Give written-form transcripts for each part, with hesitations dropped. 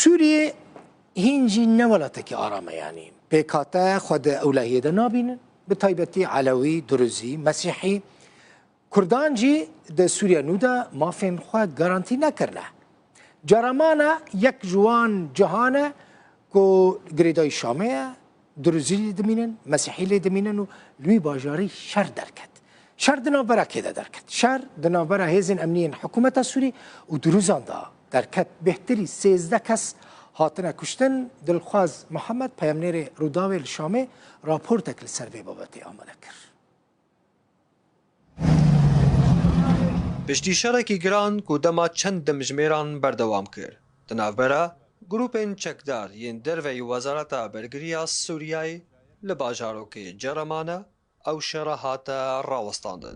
سوریه هینجی نولاتکی آرامه یعنی پیکاته خود اولهیه ده نابینن به تایبتی علوی دروزی مسیحی کردان جی ده سوریه نودا مافین خود گارانتی نکرنه جرمانه یک جوان جهانه کو گریدای شامه دروزی دمینن مسیحی دمینن و لوی باجاری شر درکد شر دنابره که درکد شر دنابره هیزن امنین حکومت سوری و دروزان دا درکد بهتری 13 کس هاتنه کشتن دلخواز محمد پیامنیر روداوی شامه راپور تکل سروی بابتی آمده کرد. پشتی شرکی گران که دما چند دمجمیران بردوام کرد. دنافبره گروپین چکدار ین دروی وزارت برگریا سوریای لباجارو که جرمانه او شراحات راوستاندن.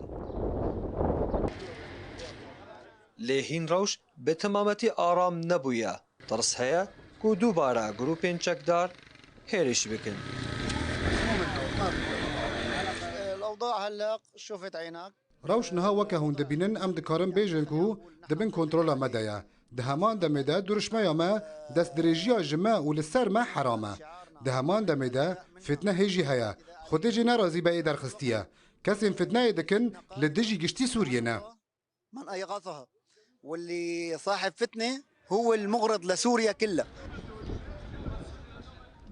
لیهین روش به تمامتی آرام نبویه. ترس هیا که دوباره گروپین چکدار هیرش بکن. الأوضاع هلا شوفت عينك روش نها وکه هون دبینن ام دکارم بیجن کو دبن کنترل مدایا دهمان دمیده درشمه ما دست درجیا جمع و لسر ما حرامه دهمان دمیده فتنه هیجی هیا خودی جی نرازی به ایدر خستیه کسی فتنه دکن لدجی گشتی سوریه نه من أيغاثها واللي صاحب فتنة هو المغرض لسوريا كلها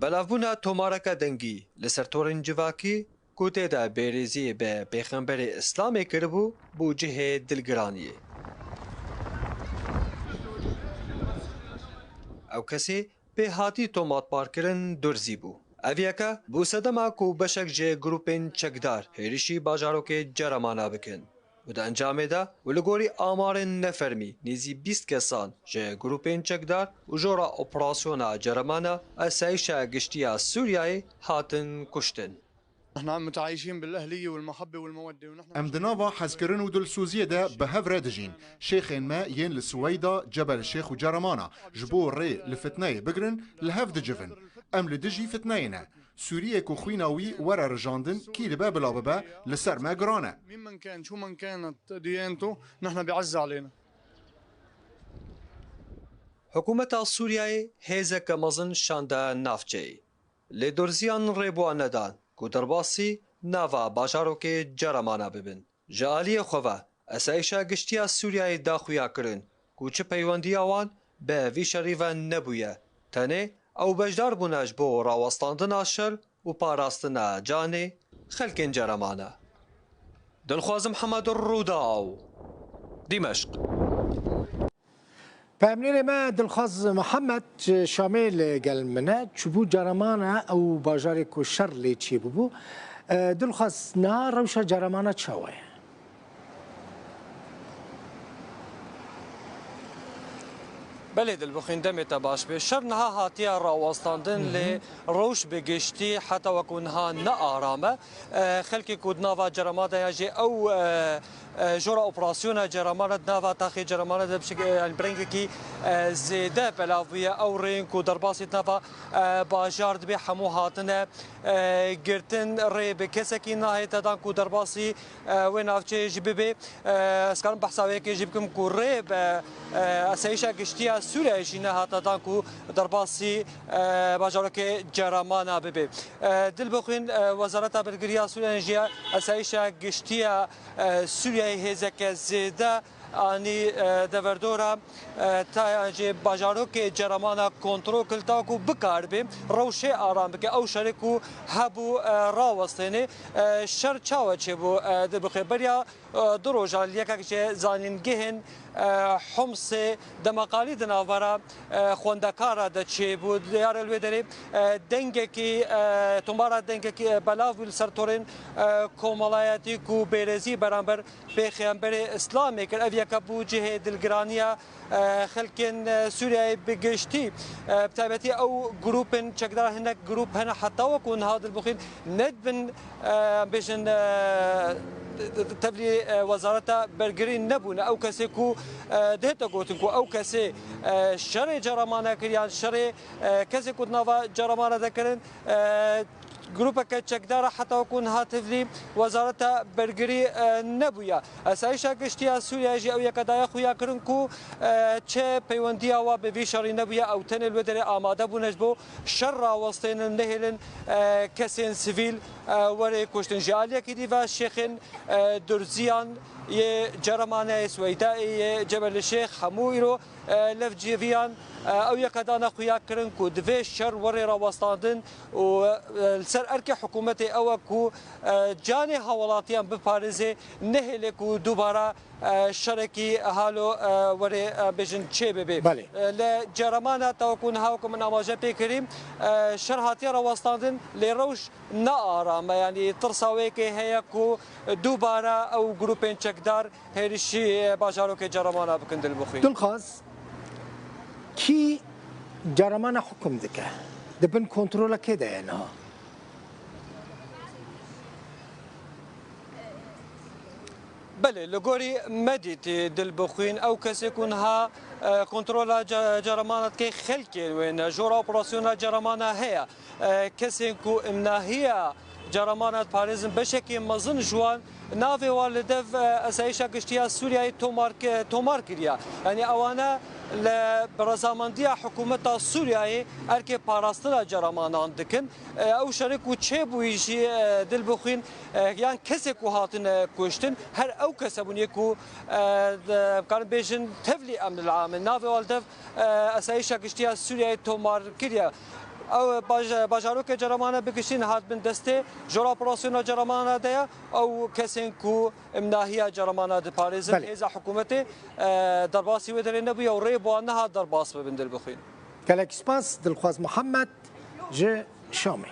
بلافبونا تومارکا دنگی لسرتورن جواکی کوته دا بیریزی به پیغمبر اسلامی کربو بو جه دلگرانیه. او کسی به هاتی تومات پارکرن درزی بو. اویاکا بو صدما کو بشک جه گروپین چکدار هریشی باجارو که جرمانا بکن. و دا انجامه دا ولگوری آمارن نفرمی نیزی 20 کسان جه گروپین چکدار و جورا اپراسیونا جرمانا اسایشا گشتیا سوریای هاتن کشتن. احنا متعايشين بالاهليه والمحبه والموده ونحن ام دناوا حزكرن و دلسوزيه ده بهفره دجين شيخين ما ين لسويدا جبل الشيخ و جرمانا جبور ري لفتناي بقرن لهف دجفن ام لدجي فتناينا سوريا كو خويناوي ورا رجاندن كي لباب لاببا لسر ما قرانا مين من كان شو من كانت ديانته نحن بيعز علينا حکومت سوریای هیزک مزن شانده نافچه لدرزیان ریبوان ندان که درباسی ناوا باجارو که جرمانه ببین. جالی خواه اسایشا گشتیا سوریای داخویا کرن که چه پیوندی آوان به وی شریفه نبویه تنه او بجدار بونش بو راوستاندن آشر و پاراستن جانه خلکن جرمانه. دلخواز محمد الروداو دمشق. پیامنیر ما دلخواز محمد شامل گلمنه چوبو جرمانه او باجاری کو شر لی چی بو دلخواز نه روش جرمانه چاوه بله دلبخین دمت باش به شر نها هاتیا راوستاندن لی روش بگشتی حتی وکونها نه آرامه خلکی کودنا و جرمانه یاجی او جورا اپراسیون جرمانه ناوا تاخی جرمانه ده بشکل برنگی کی زیده بلاویه او رین کو درباسی ناوا باجارد به همو هاتنه گرتن ری به کسی کی نه دادن کو درباسی و نافچه جبه اسکان بحثاوی کی جبکم کو ری به اسایشا گشتیا سوریه جینه هاتدان کو درباسی باجارو که جرمانه ببه دل بخوین وزارت برگریا سوریه جیا اسایشا گشتیا سوریه هزک زیده آنی دوردورا تا انجی باجارو که جرمانه کنترل کلتا کو بکار بیم روشه آرام بکه او شرکو هبو راوستنه شر چاو چه بو دل بخوین بریا درو جالیه که زانینگهن حمص دمقالی دناورا خوندکارا د چی بود یار الودری دنگه کی تمارا دنگه کی بلاو ویل سرتورن کومالایتی کو بیرزی برابر پیغمبر اسلامی که اویا کبو جه دلگرانیا خلکن سوریه بگشتی بتابتی او گروپن چقدر هناك گروپ هنا حتی وکن هذا البخيل ندبن بيشن تبلي وزارة برجرين نبون أو كسيكو دهتا قوتنكو أو كسي شر جرمانة كريان شر كسيكو نافا جرمانة ذكرن جروب كتشكدار حتى وكون هاتفلي وزارة برجري نبويا أسايش قشتي سوريا جي أو يكدايا خويا كرنكو تشي بيونديا وبفيشاري نبويا أو تن الودري آماده بونجبو شر وسطين النهلن كسين سيفيل وري كوشتن جاليا كديفا شيخن درزيان يه جرمانه سويدائي جبل الشيخ حمويرو لفجيفيان او يكدانا خويا كرنكو دفي شر وري راوستاندن والسر اركي حكومتي اوكو جاني حوالاتيان بباريزي نهلكو دوباره شركي هالو وري بجن تشي بي لجرمانه توكون هاوكم من اماجه بكريم شرحاتي راوستاندن لروش نارا يعني ترساويكي هيكو دوباره او جروبين تشكدار هيرشي باجاروك جرمانه بكند البخي دلخواز کی جرمانه حکم دکه دبن کنترل که ده نه بله لگوری مدیت دل بخوین او کسی کنها کنترل جرمانه که خلکی وین جورا اپراسیون جرمانه هیا کسی کو امناهیا جرمانه پاریزم بشکی مزن جوان ناوی والدف اسایش گشتیا سوریای تومار کریا یعنی اوانه لبرزامندیا حکومت سوریای ارکه پاراستلا جرمانان دکن او شرک و چه بویجی دل بخوین یان کسی کو هاتن کوشتن هر او کسبونی کو کار بیشن تفلی امن العام ناوی والدف اسایش گشتیا سوریای تومار کریا او باجاروک جرمانه بکشین هات بن دسته جورا اپراسیون جرمانه دیا او کسین کو امناهیا جرمانه د پاریز هزا حکومت درباسی و درنه بو او ری بو نه درباس بندل بخین کلک سپاس دلخواز محمد ج شامه